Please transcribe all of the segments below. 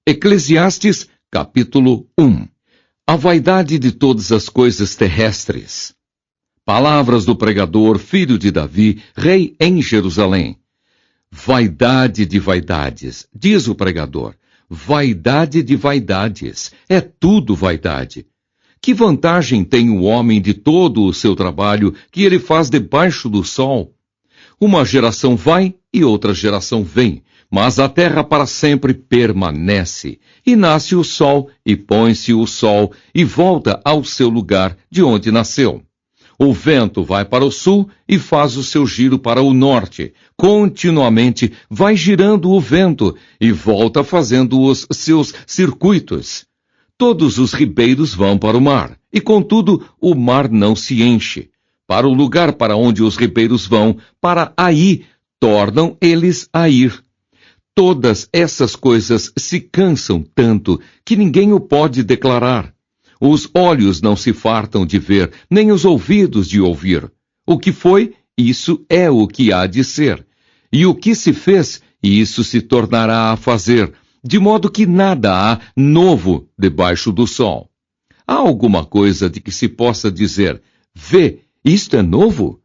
Eclesiastes, capítulo 1. A vaidade de todas as coisas terrestres. Palavras do pregador, filho de Davi, rei em Jerusalém. Vaidade de vaidades, diz o pregador. Vaidade de vaidades, é tudo vaidade. Que vantagem tem o homem de todo o seu trabalho que ele faz debaixo do sol? Uma geração vai e outra geração vem, mas a terra para sempre permanece. E nasce o sol, e põe-se o sol, e volta ao seu lugar de onde nasceu. O vento vai para o sul e faz o seu giro para o norte. Continuamente vai girando o vento e volta fazendo os seus circuitos. Todos os ribeiros vão para o mar, e contudo o mar não se enche. Para o lugar para onde os ribeiros vão, para aí, tornam eles a ir. Todas essas coisas se cansam tanto que ninguém o pode declarar. Os olhos não se fartam de ver, nem os ouvidos de ouvir. O que foi, isso é o que há de ser. E o que se fez, isso se tornará a fazer, de modo que nada há novo debaixo do sol. Há alguma coisa de que se possa dizer, vê, isto é novo?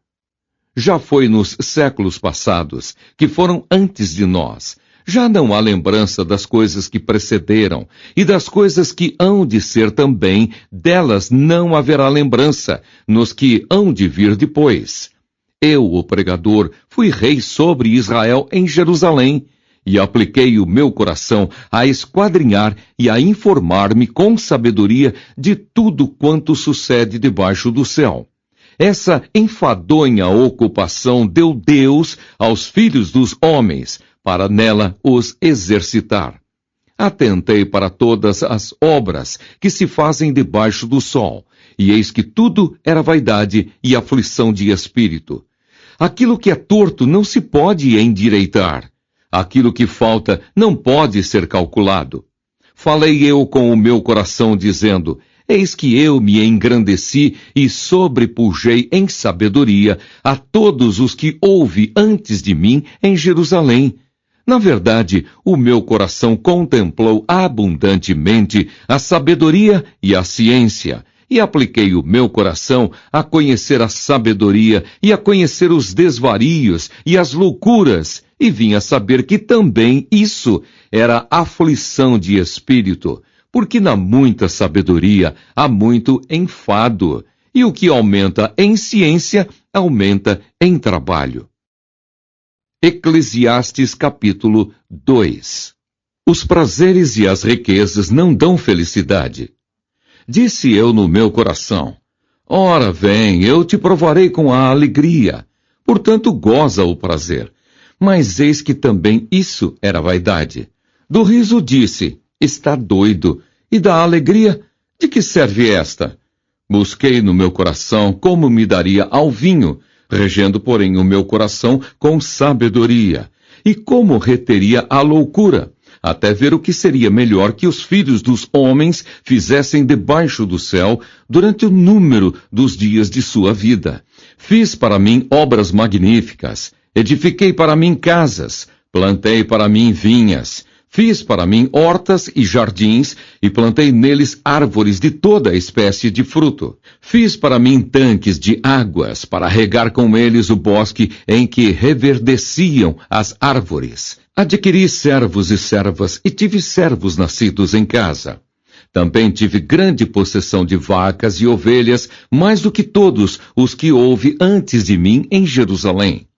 Já foi nos séculos passados, que foram antes de nós. Já não há lembrança das coisas que precederam, e das coisas que hão de ser também, delas não haverá lembrança, nos que hão de vir depois. Eu, o pregador, fui rei sobre Israel em Jerusalém, e apliquei o meu coração a esquadrinhar e a informar-me com sabedoria de tudo quanto sucede debaixo do céu. Essa enfadonha ocupação deu Deus aos filhos dos homens, para nela os exercitar. Atentei para todas as obras que se fazem debaixo do sol, e eis que tudo era vaidade e aflição de espírito. Aquilo que é torto não se pode endireitar. Aquilo que falta não pode ser calculado. Falei eu com o meu coração, dizendo, eis que eu me engrandeci e sobrepujei em sabedoria a todos os que houve antes de mim em Jerusalém. Na verdade, o meu coração contemplou abundantemente a sabedoria e a ciência, e apliquei o meu coração a conhecer a sabedoria e a conhecer os desvarios e as loucuras, e vim a saber que também isso era aflição de espírito, porque na muita sabedoria há muito enfado, e o que aumenta em ciência, aumenta em trabalho. Eclesiastes capítulo 2. Os prazeres e as riquezas não dão felicidade. Disse eu no meu coração, ora vem, eu te provarei com a alegria, portanto goza o prazer. Mas eis que também isso era vaidade. Do riso disse, está doido, e da alegria, de que serve esta? Busquei no meu coração como me daria ao vinho, regendo, porém, o meu coração com sabedoria, e como reteria a loucura, até ver o que seria melhor que os filhos dos homens fizessem debaixo do céu durante o número dos dias de sua vida. Fiz para mim obras magníficas, edifiquei para mim casas, plantei para mim vinhas, fiz para mim hortas e jardins, e plantei neles árvores de toda espécie de fruto. Fiz para mim tanques de águas, para regar com eles o bosque em que reverdeciam as árvores. Adquiri servos e servas, e tive servos nascidos em casa. Também tive grande possessão de vacas e ovelhas, mais do que todos os que houve antes de mim em Jerusalém.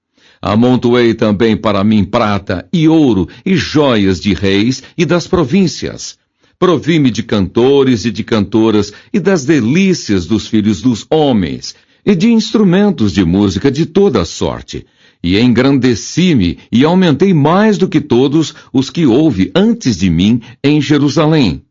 Amontoei também para mim prata e ouro e joias de reis e das províncias. Provi-me de cantores e de cantoras e das delícias dos filhos dos homens e de instrumentos de música de toda sorte. E engrandeci-me e aumentei mais do que todos os que houve antes de mim em Jerusalém.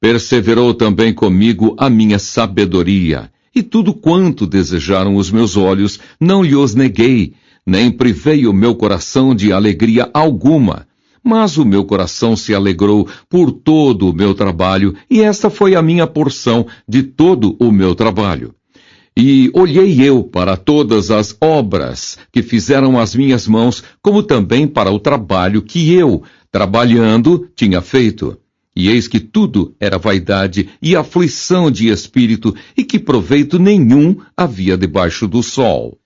Perseverou também comigo a minha sabedoria, e tudo quanto desejaram os meus olhos não lhes neguei, nem privei o meu coração de alegria alguma, mas o meu coração se alegrou por todo o meu trabalho, e esta foi a minha porção de todo o meu trabalho. E olhei eu para todas as obras que fizeram as minhas mãos, como também para o trabalho que eu, trabalhando, tinha feito. E eis que tudo era vaidade e aflição de espírito, e que proveito nenhum havia debaixo do sol.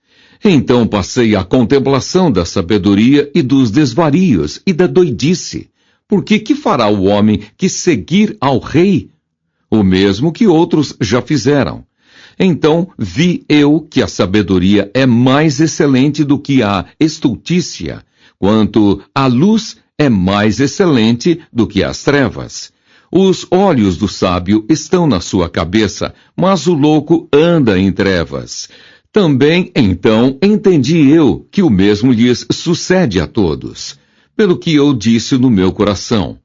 Então passei à contemplação da sabedoria e dos desvarios e da doidice. Porque que fará o homem que seguir ao rei? O mesmo que outros já fizeram. Então vi eu que a sabedoria é mais excelente do que a estultícia, quanto a luz é mais excelente do que as trevas. Os olhos do sábio estão na sua cabeça, mas o louco anda em trevas. Também, então, entendi eu que o mesmo lhes sucede a todos. Pelo que eu disse no meu coração: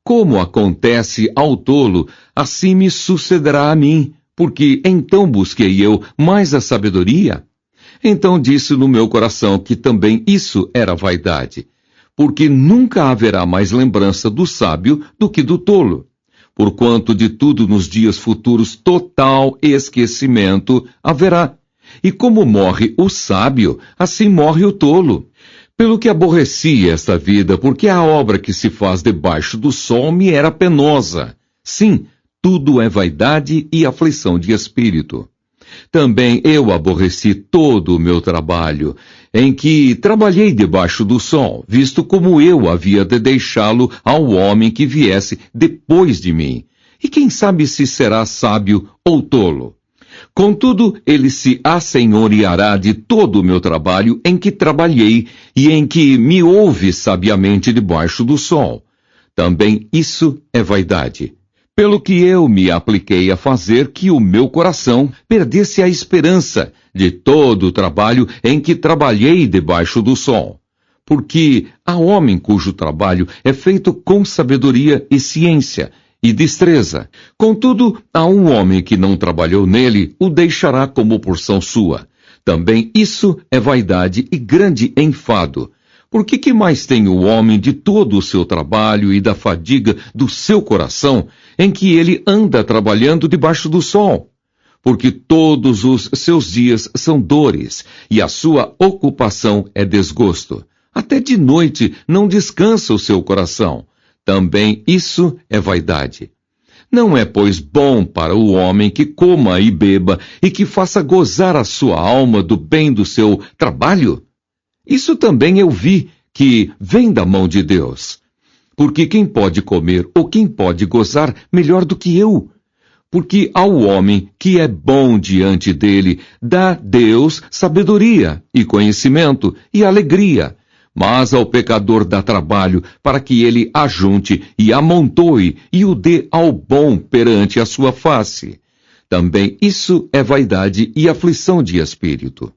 como acontece ao tolo, assim me sucederá a mim, porque então busquei eu mais a sabedoria. Então disse no meu coração que também isso era vaidade, porque nunca haverá mais lembrança do sábio do que do tolo. Porquanto de tudo nos dias futuros total esquecimento haverá. E como morre o sábio, assim morre o tolo. Pelo que aborreci esta vida, porque a obra que se faz debaixo do sol me era penosa. Sim, tudo é vaidade e aflição de espírito. Também eu aborreci todo o meu trabalho, em que trabalhei debaixo do sol, visto como eu havia de deixá-lo ao homem que viesse depois de mim. E quem sabe se será sábio ou tolo? Contudo, ele se assenhoreará de todo o meu trabalho em que trabalhei e em que me houve sabiamente debaixo do sol. Também isso é vaidade. Pelo que eu me apliquei a fazer que o meu coração perdesse a esperança de todo o trabalho em que trabalhei debaixo do sol. Porque há homem cujo trabalho é feito com sabedoria e ciência, e destreza. Contudo, há um homem que não trabalhou nele, o deixará como porção sua. Também isso é vaidade e grande enfado. Porque que mais tem o homem de todo o seu trabalho e da fadiga do seu coração, em que ele anda trabalhando debaixo do sol? Porque todos os seus dias são dores, e a sua ocupação é desgosto. Até de noite não descansa o seu coração. Também isso é vaidade. Não é, pois, bom para o homem que coma e beba e que faça gozar a sua alma do bem do seu trabalho? Isso também eu vi, que vem da mão de Deus. Porque quem pode comer ou quem pode gozar melhor do que eu? Porque ao homem que é bom diante dele, dá Deus sabedoria e conhecimento e alegria. Mas ao pecador dá trabalho para que ele ajunte e amontoe e o dê ao bom perante a sua face. Também isso é vaidade e aflição de espírito.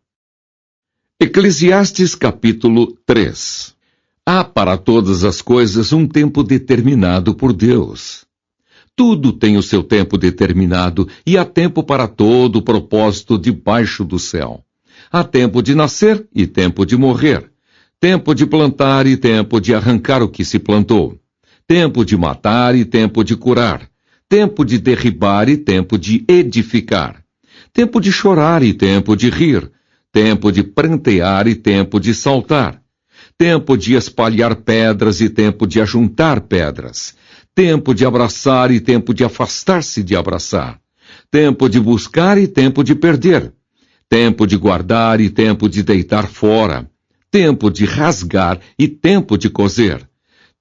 Eclesiastes capítulo 3. Há para todas as coisas um tempo determinado por Deus. Tudo tem o seu tempo determinado e há tempo para todo o propósito debaixo do céu. Há tempo de nascer e tempo de morrer. Tempo de plantar e tempo de arrancar o que se plantou. Tempo de matar e tempo de curar. Tempo de derribar e tempo de edificar. Tempo de chorar e tempo de rir. Tempo de prantear e tempo de saltar. Tempo de espalhar pedras e tempo de ajuntar pedras. Tempo de abraçar e tempo de afastar-se de abraçar. Tempo de buscar e tempo de perder. Tempo de guardar e tempo de deitar fora. Tempo de rasgar e tempo de coser.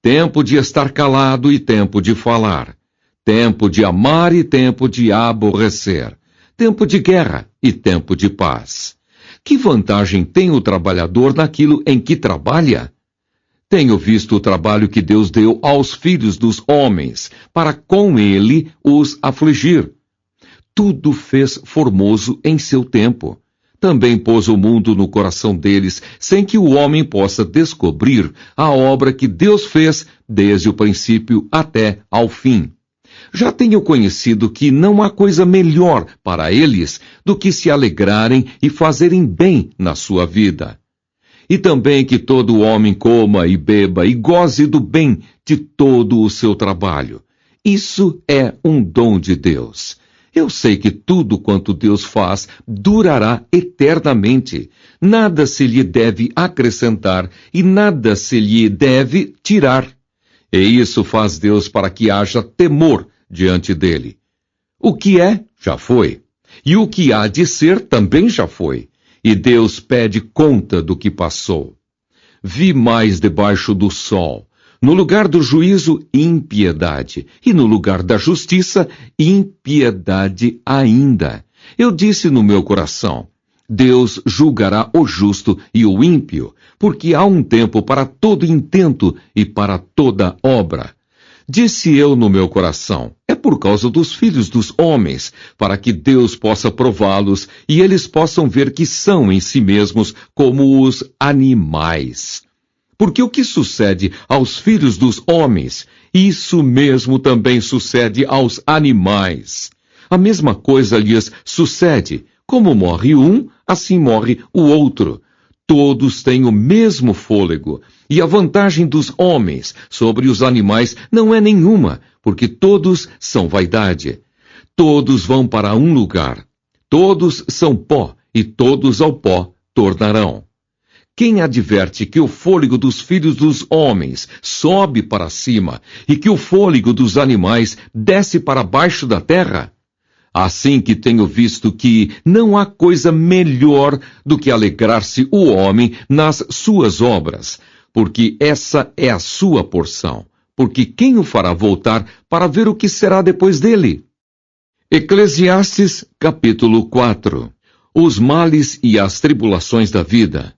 Tempo de estar calado e tempo de falar. Tempo de amar e tempo de aborrecer. Tempo de guerra e tempo de paz. Que vantagem tem o trabalhador naquilo em que trabalha? Tenho visto o trabalho que Deus deu aos filhos dos homens, para com ele os afligir. Tudo fez formoso em seu tempo. Também pôs o mundo no coração deles, sem que o homem possa descobrir a obra que Deus fez desde o princípio até ao fim. Já tenho conhecido que não há coisa melhor para eles do que se alegrarem e fazerem bem na sua vida. E também que todo homem coma e beba e goze do bem de todo o seu trabalho. Isso é um dom de Deus. Eu sei que tudo quanto Deus faz durará eternamente. Nada se lhe deve acrescentar e nada se lhe deve tirar. e isso faz Deus para que haja temor diante dele. O que é, já foi, e o que há de ser também já foi, e Deus pede conta do que passou. Vi mais debaixo do sol, no lugar do juízo, impiedade, e no lugar da justiça, impiedade ainda. Eu disse no meu coração: Deus julgará o justo e o ímpio, porque há um tempo para todo intento e para toda obra. Disse eu no meu coração: é por causa dos filhos dos homens, para que Deus possa prová-los e eles possam ver que são em si mesmos como os animais. Porque o que sucede aos filhos dos homens, isso mesmo também sucede aos animais. A mesma coisa lhes sucede. Como morre um, assim morre o outro. Todos têm o mesmo fôlego, e a vantagem dos homens sobre os animais não é nenhuma, porque todos são vaidade. Todos vão para um lugar. Todos são pó, e todos ao pó tornarão. Quem adverte que o fôlego dos filhos dos homens sobe para cima e que o fôlego dos animais desce para baixo da terra? Assim que tenho visto que não há coisa melhor do que alegrar-se o homem nas suas obras, porque essa é a sua porção, porque quem o fará voltar para ver o que será depois dele? Eclesiastes, capítulo 4. Os males e as tribulações da vida.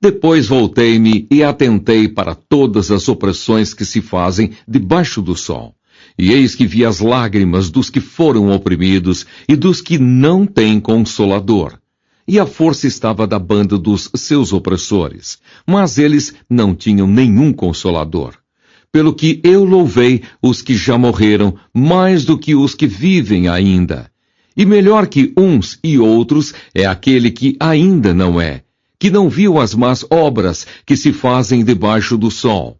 Depois voltei-me e atentei para todas as opressões que se fazem debaixo do sol. E eis que vi as lágrimas dos que foram oprimidos e dos que não têm consolador. E a força estava da banda dos seus opressores, mas eles não tinham nenhum consolador. Pelo que eu louvei os que já morreram mais do que os que vivem ainda. E melhor que uns e outros é aquele que ainda não é, que não viu as más obras que se fazem debaixo do sol.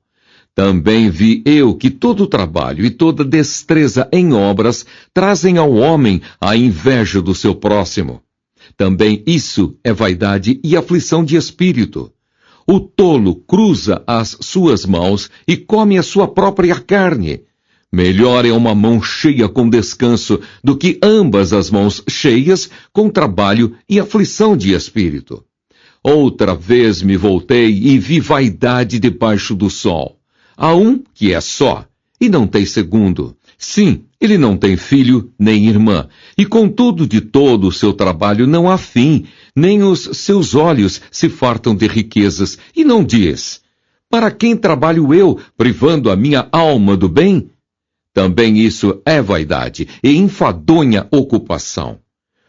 Também vi eu que todo trabalho e toda destreza em obras trazem ao homem a inveja do seu próximo. Também isso é vaidade e aflição de espírito. O tolo cruza as suas mãos e come a sua própria carne. Melhor é uma mão cheia com descanso do que ambas as mãos cheias com trabalho e aflição de espírito. Outra vez me voltei e vi vaidade debaixo do sol. Há um que é só, e não tem segundo. Sim, ele não tem filho nem irmã, e contudo de todo o seu trabalho não há fim, nem os seus olhos se fartam de riquezas, e não diz: para quem trabalho eu, privando a minha alma do bem? Também isso é vaidade e enfadonha ocupação.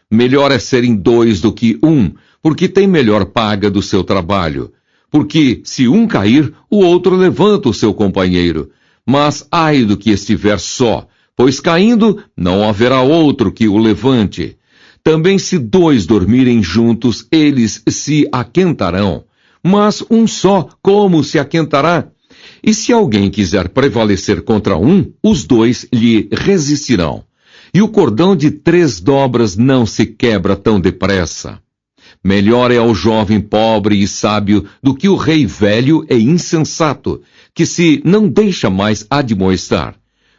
Melhor é serem dois do que um, porque tem melhor paga do seu trabalho. Porque se um cair, o outro levanta o seu companheiro. Mas ai do que estiver só, pois caindo não haverá outro que o levante. Também se dois dormirem juntos, eles se aquentarão. Mas um só, como se aquentará? E se alguém quiser prevalecer contra um, os dois lhe resistirão. E o cordão de 3 dobras não se quebra tão depressa. Melhor é ao jovem pobre e sábio do que o rei velho e insensato, que se não deixa mais admoestar.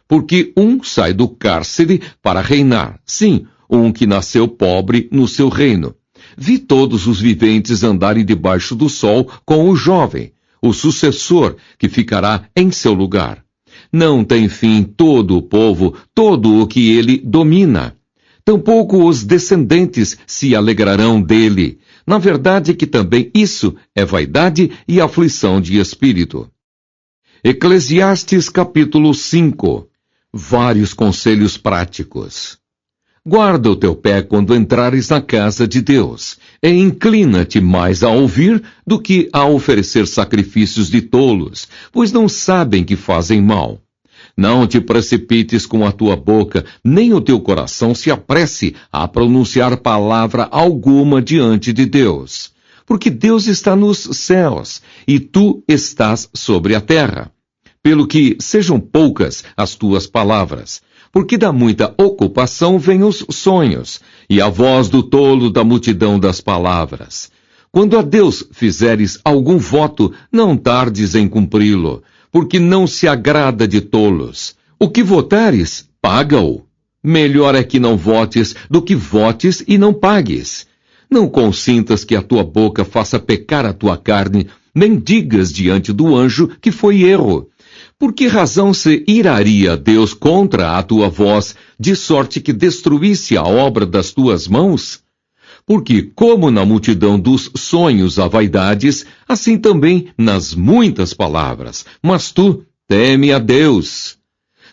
Porque um sai do cárcere para reinar, sim, um que nasceu pobre no seu reino. Vi todos os viventes andarem debaixo do sol com o jovem, o sucessor, que ficará em seu lugar. Não tem fim todo o povo, todo o que ele domina. Tampouco os descendentes se alegrarão dele. Na verdade que também isso é vaidade e aflição de espírito. Eclesiastes capítulo 5. Vários conselhos práticos. Guarda o teu pé quando entrares na casa de Deus, e inclina-te mais a ouvir do que a oferecer sacrifícios de tolos, pois não sabem que fazem mal. Não te precipites com a tua boca, nem o teu coração se apresse a pronunciar palavra alguma diante de Deus. Porque Deus está nos céus, e tu estás sobre a terra. Pelo que sejam poucas as tuas palavras, porque da muita ocupação vêm os sonhos, e a voz do tolo da multidão das palavras. Quando a Deus fizeres algum voto, não tardes em cumpri-lo, porque não se agrada de tolos. O que votares, paga-o. Melhor é que não votes do que votes e não pagues. Não consintas que a tua boca faça pecar a tua carne, nem digas diante do anjo que foi erro. Por que razão se iraria Deus contra a tua voz, de sorte que destruísse a obra das tuas mãos? Porque, como na multidão dos sonhos há vaidades, assim também nas muitas palavras. Mas tu, teme a Deus.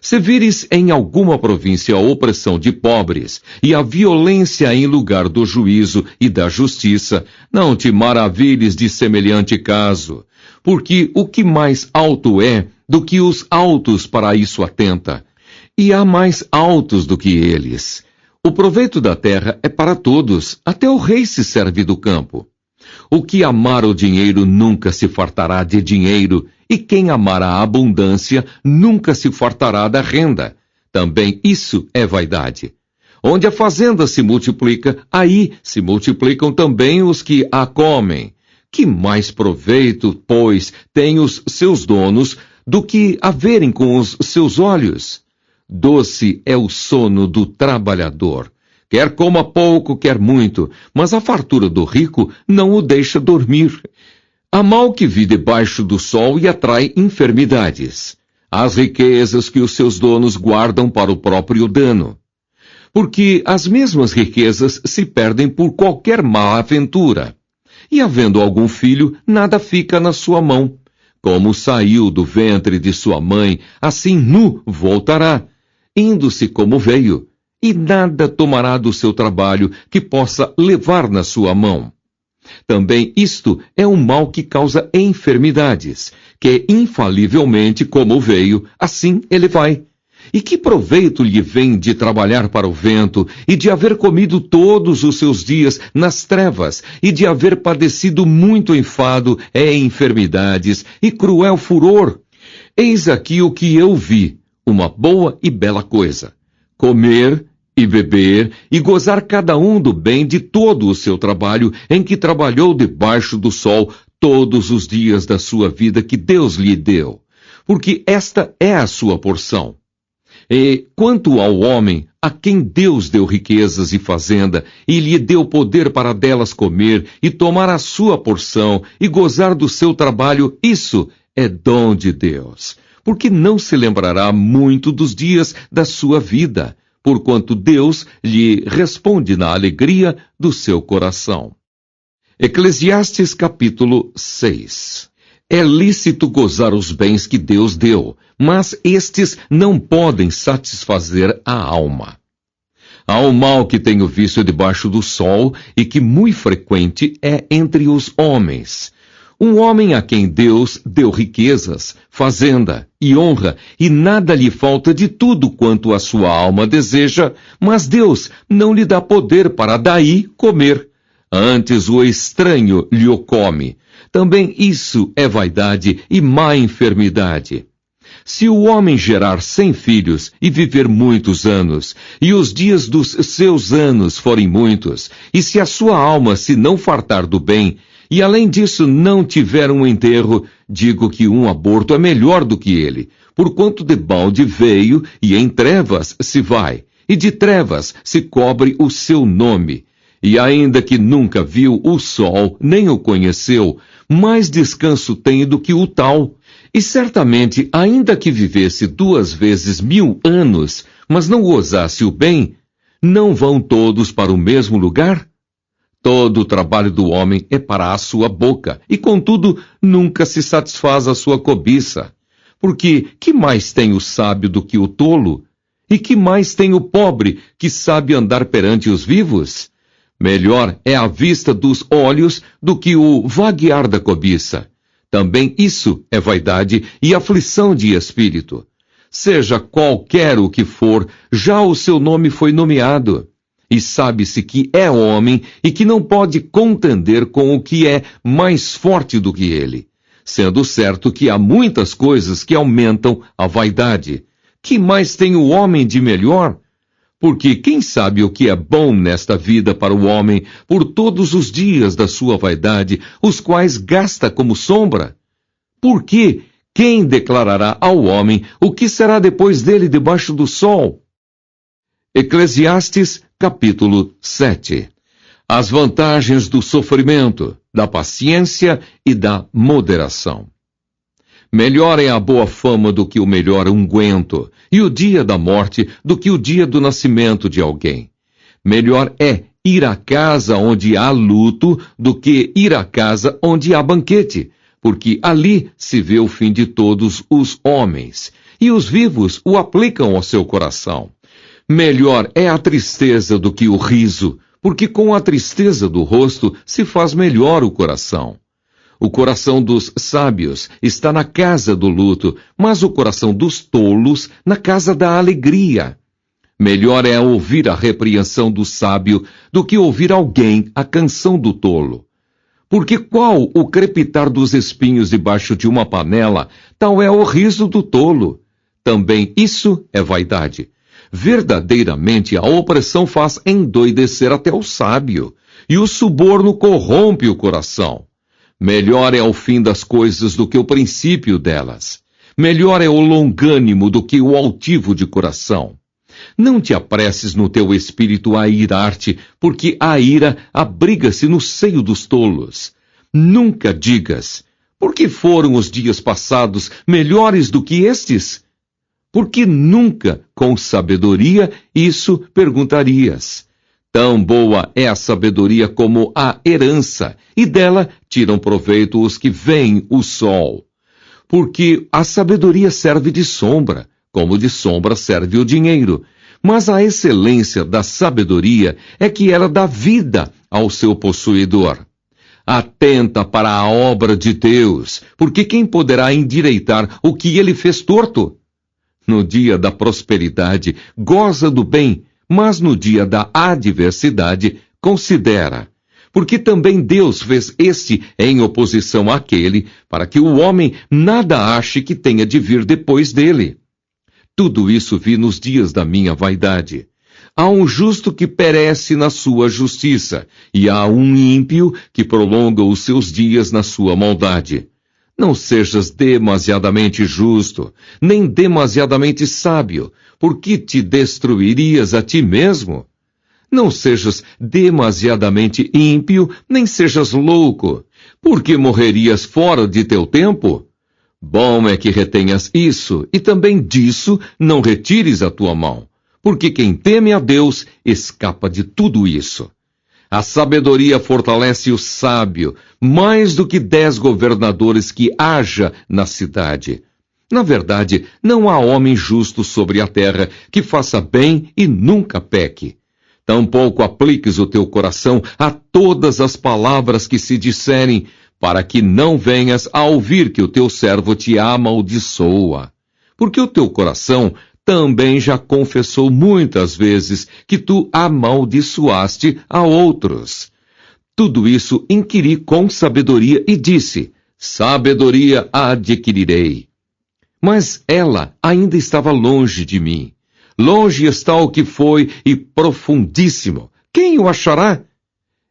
Se vires em alguma província a opressão de pobres e a violência em lugar do juízo e da justiça, não te maravilhes de semelhante caso, porque o que mais alto é do que os altos para isso atenta, e há mais altos do que eles. O proveito da terra é para todos, até o rei se serve do campo. O que amar o dinheiro nunca se fartará de dinheiro, e quem amar a abundância nunca se fartará da renda. Também isso é vaidade. Onde a fazenda se multiplica, aí se multiplicam também os que a comem. Que mais proveito, pois, têm os seus donos do que a verem com os seus olhos? Doce é o sono do trabalhador. Quer coma pouco, quer muito, mas a fartura do rico não o deixa dormir. Há mal que vive debaixo do sol e atrai enfermidades. As riquezas que os seus donos guardam para o próprio dano. Porque as mesmas riquezas se perdem por qualquer má aventura. E havendo algum filho, nada fica na sua mão. Como saiu do ventre de sua mãe, assim nu voltará, indo-se como veio, e nada tomará do seu trabalho que possa levar na sua mão. Também isto é um mal que causa enfermidades, que infalivelmente como veio, assim ele vai. E que proveito lhe vem de trabalhar para o vento, e de haver comido todos os seus dias nas trevas, e de haver padecido muito enfado e enfermidades, e cruel furor? Eis aqui o que eu vi, uma boa e bela coisa: comer e beber, e gozar cada um do bem de todo o seu trabalho, em que trabalhou debaixo do sol todos os dias da sua vida que Deus lhe deu, porque esta é a sua porção. E quanto ao homem, a quem Deus deu riquezas e fazenda, e lhe deu poder para delas comer, e tomar a sua porção, e gozar do seu trabalho, isso é dom de Deus. Porque não se lembrará muito dos dias da sua vida, porquanto Deus lhe responde na alegria do seu coração. Eclesiastes capítulo 6. É lícito gozar os bens que Deus deu, mas estes não podem satisfazer a alma. Há um mal que tenho visto debaixo do sol e que muito frequente é entre os homens. Um homem a quem Deus deu riquezas, fazenda e honra, e nada lhe falta de tudo quanto a sua alma deseja, mas Deus não lhe dá poder para daí comer. Antes o estranho lhe o come. Também isso é vaidade e má enfermidade. Se o homem gerar 100 filhos e viver muitos anos, e os dias dos seus anos forem muitos, e se a sua alma se não fartar do bem, e além disso não tiver um enterro, digo que um aborto é melhor do que ele, porquanto debalde veio e em trevas se vai, e de trevas se cobre o seu nome. E ainda que nunca viu o sol, nem o conheceu, mais descanso tem do que o tal. E certamente, ainda que vivesse 2 vezes 1000 anos, mas não gozasse o bem, não vão todos para o mesmo lugar? Todo o trabalho do homem é para a sua boca, e contudo nunca se satisfaz a sua cobiça. Porque que mais tem o sábio do que o tolo? E que mais tem o pobre que sabe andar perante os vivos? Melhor é a vista dos olhos do que o vaguear da cobiça. Também isso é vaidade e aflição de espírito. Seja qualquer o que for, já o seu nome foi nomeado. E sabe-se que é homem e que não pode contender com o que é mais forte do que ele. Sendo certo que há muitas coisas que aumentam a vaidade. Que mais tem o homem de melhor? Porque quem sabe o que é bom nesta vida para o homem por todos os dias da sua vaidade, os quais gasta como sombra? Porque Quem declarará ao homem o que será depois dele debaixo do sol? Eclesiastes, capítulo 7. As vantagens do sofrimento, da paciência e da moderação. Melhor é a boa fama do que o melhor unguento, e o dia da morte do que o dia do nascimento de alguém. Melhor é ir à casa onde há luto do que ir à casa onde há banquete, porque ali se vê o fim de todos os homens, e os vivos o aplicam ao seu coração. Melhor é a tristeza do que o riso, porque com a tristeza do rosto se faz melhor o coração. O coração dos sábios está na casa do luto, mas o coração dos tolos na casa da alegria. Melhor é ouvir a repreensão do sábio do que ouvir alguém a canção do tolo. Porque qual o crepitar dos espinhos debaixo de uma panela, tal é o riso do tolo. Também isso é vaidade. Verdadeiramente a opressão faz endoidecer até o sábio, e o suborno corrompe o coração. Melhor é o fim das coisas do que o princípio delas. Melhor é o longânimo do que o altivo de coração. Não te apresses no teu espírito a irar-te, porque a ira abriga-se no seio dos tolos. Nunca digas, por que foram os dias passados melhores do que estes? Porque nunca, com sabedoria, isso perguntarias. Tão boa é a sabedoria como a herança, e dela tiram proveito os que veem o sol. Porque a sabedoria serve de sombra, como de sombra serve o dinheiro. Mas a excelência da sabedoria é que ela dá vida ao seu possuidor. Atenta para a obra de Deus, porque quem poderá endireitar o que ele fez torto? No dia da prosperidade, goza do bem, mas no dia da adversidade, considera. Porque também Deus fez este em oposição àquele, para que o homem nada ache que tenha de vir depois dele. Tudo isso vi nos dias da minha vaidade. Há um justo que perece na sua justiça, e há um ímpio que prolonga os seus dias na sua maldade. Não sejas demasiadamente justo, nem demasiadamente sábio, porque te destruirias a ti mesmo. Não sejas demasiadamente ímpio, nem sejas louco, porque morrerias fora de teu tempo. Bom é que retenhas isso, e também disso não retires a tua mão, porque quem teme a Deus escapa de tudo isso. A sabedoria fortalece o sábio, mais do que 10 governadores que haja na cidade. Na verdade, não há homem justo sobre a terra que faça bem e nunca peque. Tampouco apliques o teu coração a todas as palavras que se disserem, para que não venhas a ouvir que o teu servo te amaldiçoa. Porque o teu coração também já confessou muitas vezes que tu amaldiçoaste a outros. Tudo isso inquiri com sabedoria e disse, sabedoria adquirirei. Mas ela ainda estava longe de mim. Longe está o que foi e profundíssimo. Quem o achará?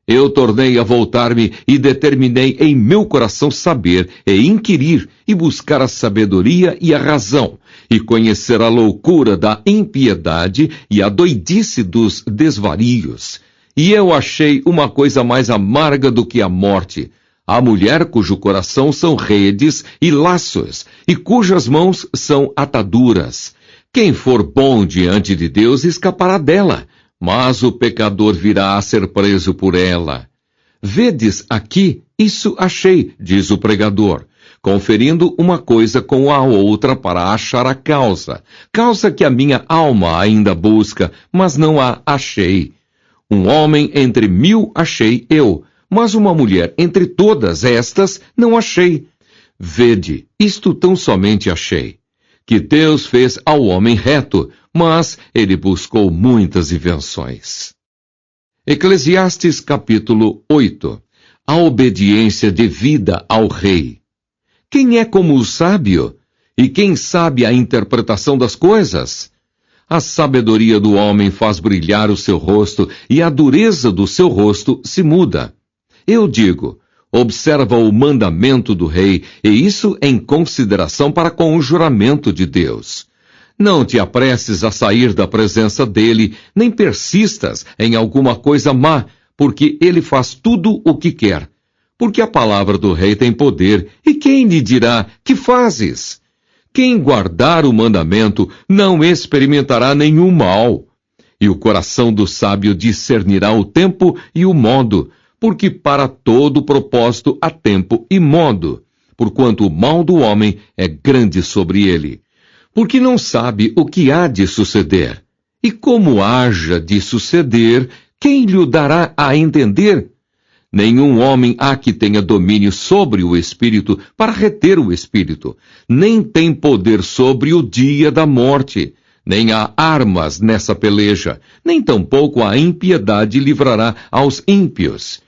Eu tornei a voltar-me e determinei em meu coração saber e inquirir e buscar a sabedoria e a razão, e conhecer a loucura da impiedade e a doidice dos desvarios. E eu achei uma coisa mais amarga do que a morte, a mulher cujo coração são redes e laços, e cujas mãos são ataduras. Quem for bom diante de Deus escapará dela, mas o pecador virá a ser preso por ela. Vedes aqui, isso achei, diz o pregador, conferindo uma coisa com a outra para achar a causa que a minha alma ainda busca, mas não a achei. Um homem entre 1000 achei eu, mas uma mulher entre todas estas não achei. Vede, isto tão somente achei, que Deus fez ao homem reto, mas ele buscou muitas invenções. Eclesiastes capítulo 8. A obediência devida ao rei. Quem é como o sábio? E quem sabe a interpretação das coisas? A sabedoria do homem faz brilhar o seu rosto, e a dureza do seu rosto se muda. Eu digo, observa o mandamento do rei, e isso em consideração para com o juramento de Deus. Não te apresses a sair da presença dele, nem persistas em alguma coisa má, porque ele faz tudo o que quer. Porque a palavra do rei tem poder, e quem lhe dirá, que fazes? Quem guardar o mandamento não experimentará nenhum mal. E o coração do sábio discernirá o tempo e o modo, porque para todo propósito há tempo e modo, porquanto o mal do homem é grande sobre ele. Porque não sabe o que há de suceder. E como haja de suceder, quem lhe o dará a entender? Nenhum homem há que tenha domínio sobre o Espírito para reter o Espírito, nem tem poder sobre o dia da morte, nem há armas nessa peleja, nem tampouco a impiedade livrará aos ímpios.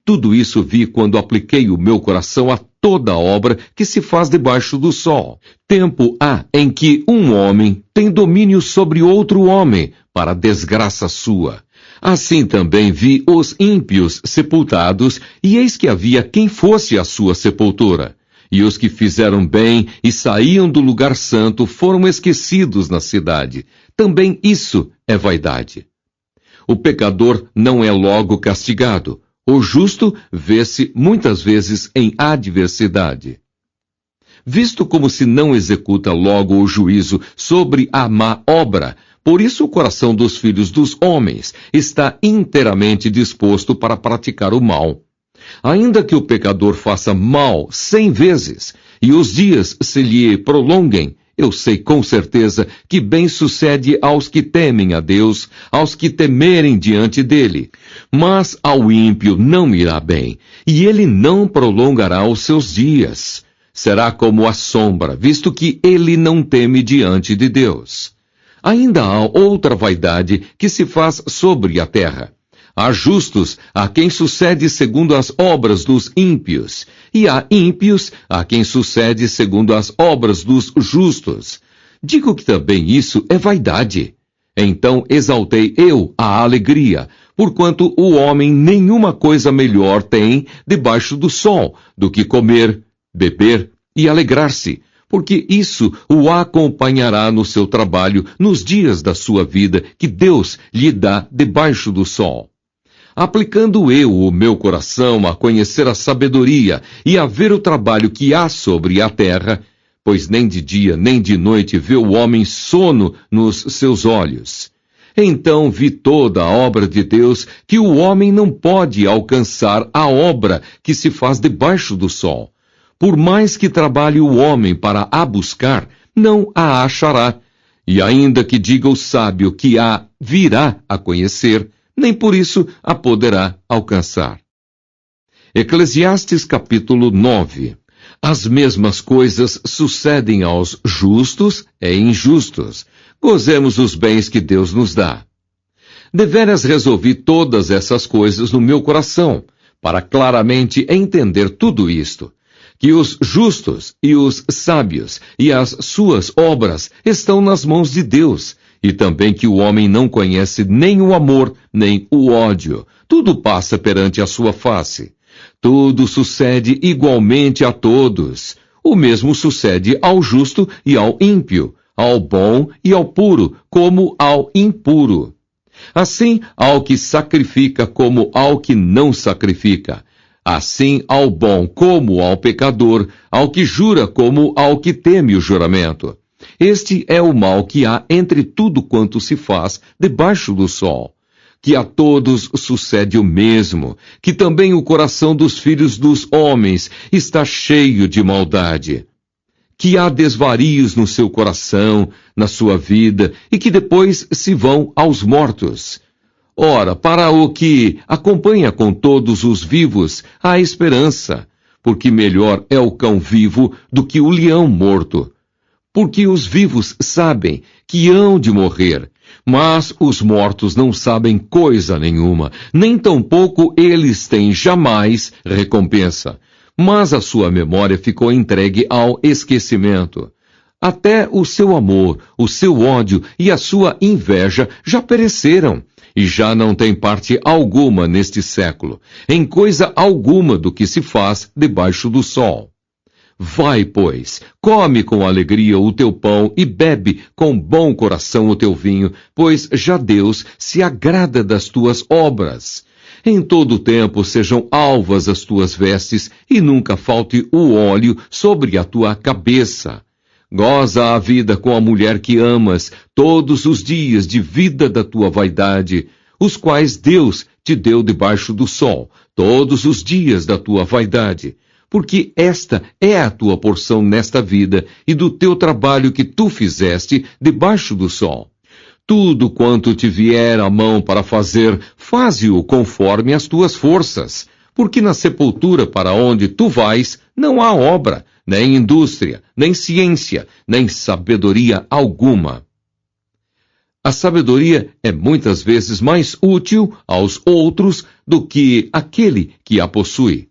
Tudo isso vi quando apliquei o meu coração a toda obra que se faz debaixo do sol. Tempo há em que um homem tem domínio sobre outro homem, para desgraça sua. Assim também vi os ímpios sepultados, e eis que havia quem fosse a sua sepultura. E os que fizeram bem e saíam do lugar santo foram esquecidos na cidade. Também isso é vaidade. O pecador não é logo castigado. O justo vê-se muitas vezes em adversidade. Visto como se não executa logo o juízo sobre a má obra, por isso o coração dos filhos dos homens está inteiramente disposto para praticar o mal. Ainda que o pecador faça mal 100 vezes, e os dias se lhe prolonguem, eu sei com certeza que bem sucede aos que temem a Deus, aos que temerem diante dele. Mas ao ímpio não irá bem, e ele não prolongará os seus dias. Será como a sombra, visto que ele não teme diante de Deus. Ainda há outra vaidade que se faz sobre a terra. Há justos a quem sucede segundo as obras dos ímpios, e há ímpios a quem sucede segundo as obras dos justos. Digo que também isso é vaidade. Então exaltei eu a alegria, porquanto o homem nenhuma coisa melhor tem debaixo do sol do que comer, beber e alegrar-se, porque isso o acompanhará no seu trabalho nos dias da sua vida que Deus lhe dá debaixo do sol. Aplicando eu o meu coração a conhecer a sabedoria e a ver o trabalho que há sobre a terra, pois nem de dia nem de noite vê o homem sono nos seus olhos. Então vi toda a obra de Deus, que o homem não pode alcançar a obra que se faz debaixo do sol. Por mais que trabalhe o homem para a buscar, não a achará. E ainda que diga o sábio que a virá a conhecer, nem por isso a poderá alcançar. Eclesiastes capítulo 9. As mesmas coisas sucedem aos justos e injustos. Gozemos os bens que Deus nos dá. Deveras resolvi todas essas coisas no meu coração, para claramente entender tudo isto, que os justos e os sábios e as suas obras estão nas mãos de Deus, e também que o homem não conhece nem o amor, nem o ódio. Tudo passa perante a sua face. Tudo sucede igualmente a todos. O mesmo sucede ao justo e ao ímpio, ao bom e ao puro, como ao impuro. Assim, ao que sacrifica como ao que não sacrifica. Assim ao bom como ao pecador, ao que jura como ao que teme o juramento. Este é o mal que há entre tudo quanto se faz debaixo do sol. Que a todos sucede o mesmo, que também o coração dos filhos dos homens está cheio de maldade. Que há desvarios no seu coração, na sua vida, e que depois se vão aos mortos. Ora, para o que acompanha com todos os vivos, há esperança, porque melhor é o cão vivo do que o leão morto. Porque os vivos sabem que hão de morrer, mas os mortos não sabem coisa nenhuma, nem tampouco eles têm jamais recompensa. Mas a sua memória ficou entregue ao esquecimento. Até o seu amor, o seu ódio e a sua inveja já pereceram, e já não tem parte alguma neste século, em coisa alguma do que se faz debaixo do sol. Vai, pois, come com alegria o teu pão e bebe com bom coração o teu vinho, pois já Deus se agrada das tuas obras. Em todo o tempo sejam alvas as tuas vestes e nunca falte o óleo sobre a tua cabeça. Goza a vida com a mulher que amas todos os dias de vida da tua vaidade, os quais Deus te deu debaixo do sol, todos os dias da tua vaidade. Porque esta é a tua porção nesta vida e do teu trabalho que tu fizeste debaixo do sol. Tudo quanto te vier à mão para fazer, faze-o conforme as tuas forças, porque na sepultura para onde tu vais não há obra, nem indústria, nem ciência, nem sabedoria alguma. A sabedoria é muitas vezes mais útil aos outros do que aquele que a possui.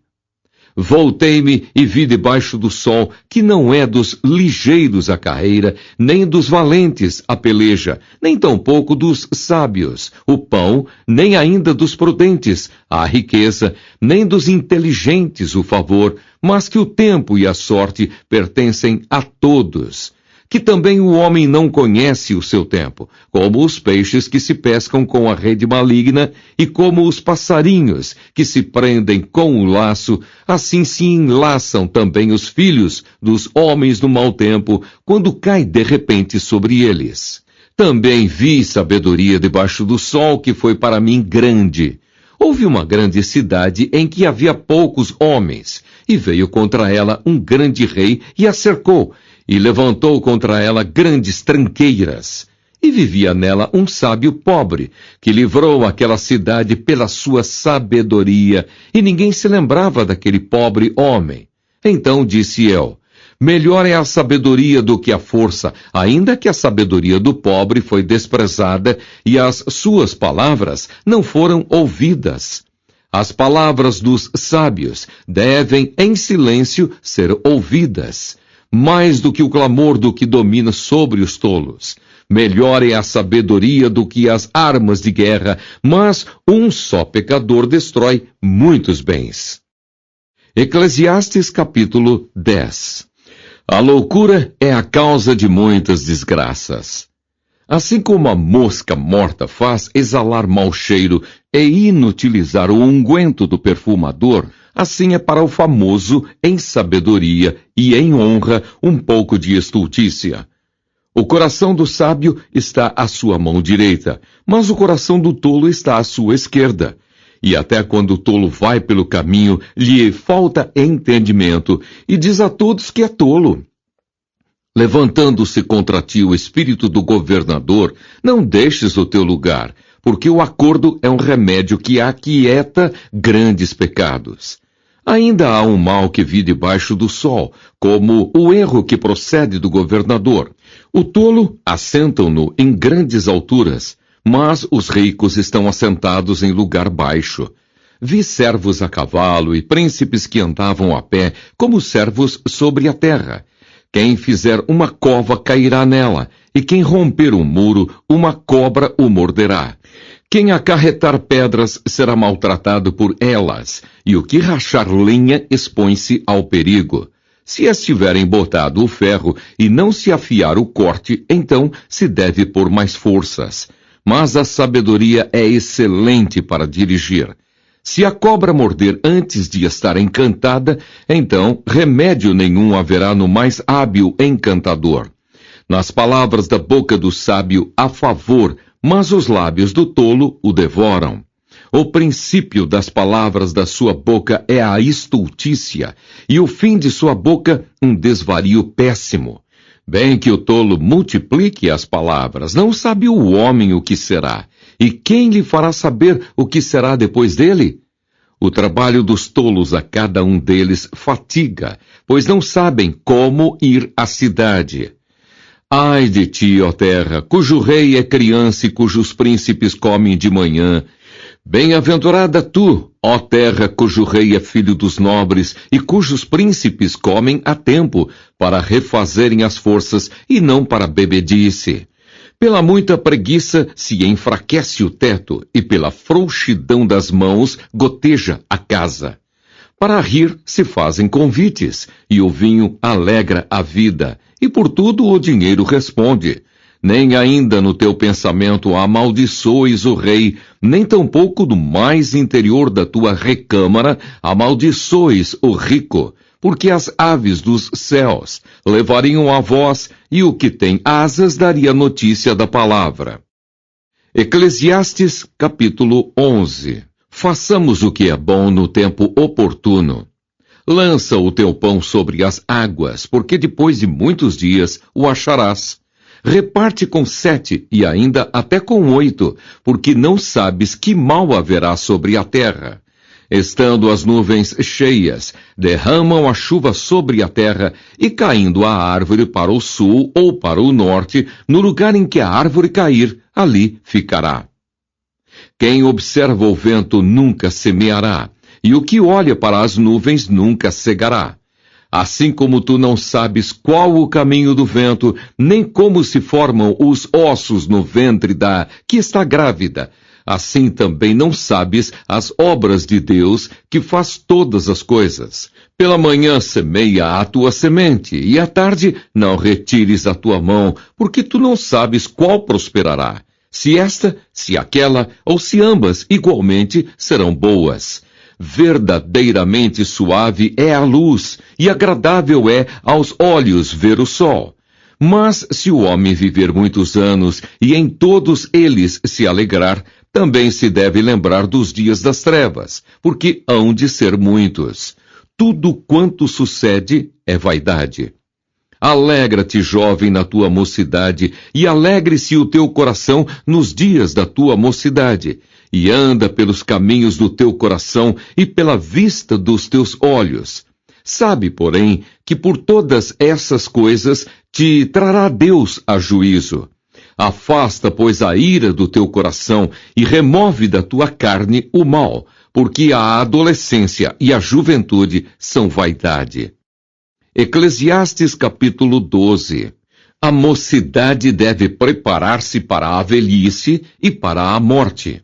Voltei-me e vi debaixo do sol que não é dos ligeiros a carreira, nem dos valentes a peleja, nem tampouco dos sábios o pão, nem ainda dos prudentes a riqueza, nem dos inteligentes o favor, mas que o tempo e a sorte pertencem a todos. Que também o homem não conhece o seu tempo, como os peixes que se pescam com a rede maligna e como os passarinhos que se prendem com o laço, assim se enlaçam também os filhos dos homens no mau tempo, quando cai de repente sobre eles. Também vi sabedoria debaixo do sol que foi para mim grande. Houve uma grande cidade em que havia poucos homens, e veio contra ela um grande rei e a cercou, e levantou contra ela grandes tranqueiras. E vivia nela um sábio pobre, que livrou aquela cidade pela sua sabedoria, e ninguém se lembrava daquele pobre homem. Então disse eu, melhor é a sabedoria do que a força, ainda que a sabedoria do pobre foi desprezada, e as suas palavras não foram ouvidas. As palavras dos sábios devem em silêncio ser ouvidas. Mais do que o clamor do que domina sobre os tolos. Melhor é a sabedoria do que as armas de guerra, mas um só pecador destrói muitos bens. Eclesiastes capítulo 10. A loucura é a causa de muitas desgraças. Assim como a mosca morta faz exalar mau cheiro e inutilizar o unguento do perfumador, assim é para o famoso em sabedoria e em honra um pouco de estultícia. O coração do sábio está à sua mão direita, mas o coração do tolo está à sua esquerda. E até quando o tolo vai pelo caminho, lhe falta entendimento, e diz a todos que é tolo. Levantando-se contra ti o espírito do governador, não deixes o teu lugar, porque o acordo é um remédio que aquieta grandes pecados. Ainda há um mal que vi debaixo do sol, como o erro que procede do governador. O tolo assentam-no em grandes alturas, mas os ricos estão assentados em lugar baixo. Vi servos a cavalo e príncipes que andavam a pé, como servos sobre a terra. Quem fizer uma cova cairá nela, e quem romper um muro, uma cobra o morderá. Quem acarretar pedras será maltratado por elas, e o que rachar lenha expõe-se ao perigo. Se estiver embotado o ferro e não se afiar o corte, então se deve pôr mais forças. Mas a sabedoria é excelente para dirigir. Se a cobra morder antes de estar encantada, então remédio nenhum haverá no mais hábil encantador. Nas palavras da boca do sábio há favor, mas os lábios do tolo o devoram. O princípio das palavras da sua boca é a estultícia, e o fim de sua boca um desvario péssimo. Bem que o tolo multiplique as palavras, não sabe o homem o que será, e quem lhe fará saber o que será depois dele? O trabalho dos tolos a cada um deles fatiga, pois não sabem como ir à cidade. Ai de ti, ó terra, cujo rei é criança e cujos príncipes comem de manhã. Bem-aventurada tu, ó terra, cujo rei é filho dos nobres e cujos príncipes comem a tempo, para refazerem as forças e não para bebedice. Pela muita preguiça se enfraquece o teto, e pela frouxidão das mãos goteja a casa. Para rir se fazem convites, e o vinho alegra a vida, e por tudo o dinheiro responde. Nem ainda no teu pensamento amaldiçoes o rei, nem tampouco no mais interior da tua recâmara amaldiçoes o rico, porque as aves dos céus levariam a voz, e o que tem asas daria notícia da palavra. Eclesiastes, capítulo 11. Façamos o que é bom no tempo oportuno. Lança o teu pão sobre as águas, porque depois de muitos dias o acharás. Reparte com 7 e ainda até com 8, porque não sabes que mal haverá sobre a terra. Estando as nuvens cheias, derramam a chuva sobre a terra, e caindo a árvore para o sul ou para o norte, no lugar em que a árvore cair, ali ficará. Quem observa o vento nunca semeará, e o que olha para as nuvens nunca cegará. Assim como tu não sabes qual o caminho do vento, nem como se formam os ossos no ventre da que está grávida, assim também não sabes as obras de Deus, que faz todas as coisas. Pela manhã semeia a tua semente, e à tarde não retires a tua mão, porque tu não sabes qual prosperará. Se esta, se aquela, ou se ambas igualmente serão boas. Verdadeiramente suave é a luz, e agradável é aos olhos ver o sol. Mas se o homem viver muitos anos, e em todos eles se alegrar, também se deve lembrar dos dias das trevas, porque hão de ser muitos. Tudo quanto sucede é vaidade. Alegra-te, jovem, na tua mocidade, e alegre-se o teu coração nos dias da tua mocidade. E anda pelos caminhos do teu coração e pela vista dos teus olhos. Sabe, porém, que por todas essas coisas te trará Deus a juízo. Afasta, pois, a ira do teu coração e remove da tua carne o mal, porque a adolescência e a juventude são vaidade. Eclesiastes capítulo 12. A mocidade deve preparar-se para a velhice e para a morte.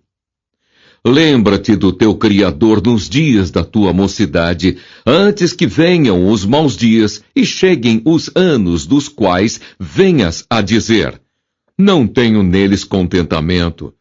Lembra-te do teu Criador nos dias da tua mocidade, antes que venham os maus dias e cheguem os anos dos quais venhas a dizer: não tenho neles contentamento.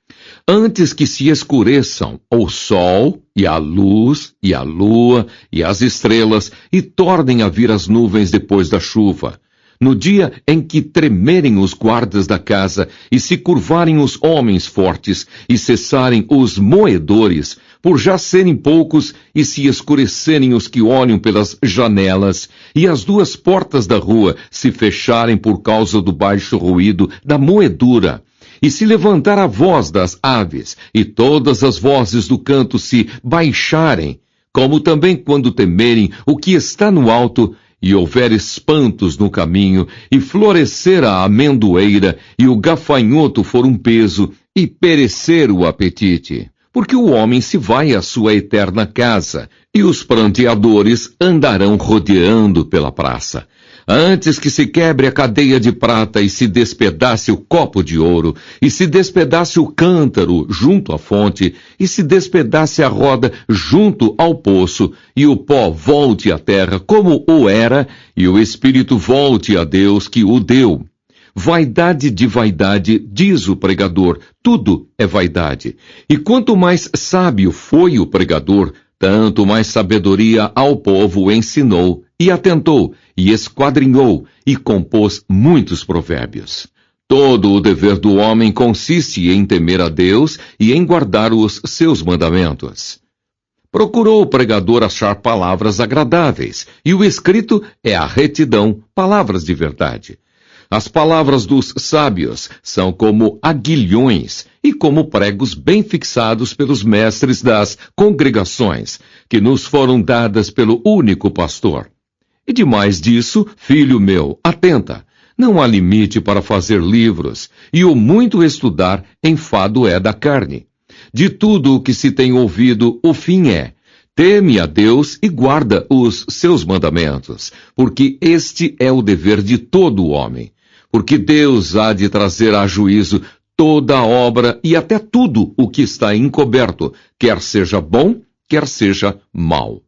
Antes que se escureçam o sol, e a luz, e a lua, e as estrelas, e tornem a vir as nuvens depois da chuva. No dia em que tremerem os guardas da casa, e se curvarem os homens fortes, e cessarem os moedores, por já serem poucos, e se escurecerem os que olham pelas janelas, e as duas portas da rua se fecharem por causa do baixo ruído da moedura, e se levantar a voz das aves, e todas as vozes do canto se baixarem, como também quando temerem o que está no alto, e houver espantos no caminho, e florescer a amendoeira, e o gafanhoto for um peso, e perecer o apetite. Porque o homem se vai à sua eterna casa, e os pranteadores andarão rodeando pela praça. Antes que se quebre a cadeia de prata e se despedace o copo de ouro, e se despedace o cântaro junto à fonte, e se despedace a roda junto ao poço, e o pó volte à terra como o era, e o espírito volte a Deus que o deu. Vaidade de vaidade, diz o pregador, tudo é vaidade. E quanto mais sábio foi o pregador, tanto mais sabedoria ao povo ensinou, e atentou, e esquadrinhou, e compôs muitos provérbios. Todo o dever do homem consiste em temer a Deus e em guardar os seus mandamentos. Procurou o pregador achar palavras agradáveis, e o escrito é a retidão, palavras de verdade. As palavras dos sábios são como aguilhões e como pregos bem fixados pelos mestres das congregações, que nos foram dadas pelo único pastor. E demais disso, filho meu, atenta, não há limite para fazer livros, e o muito estudar enfado é da carne. De tudo o que se tem ouvido, o fim é: teme a Deus e guarda os seus mandamentos, porque este é o dever de todo homem. Porque Deus há de trazer a juízo toda a obra e até tudo o que está encoberto, quer seja bom, quer seja mau.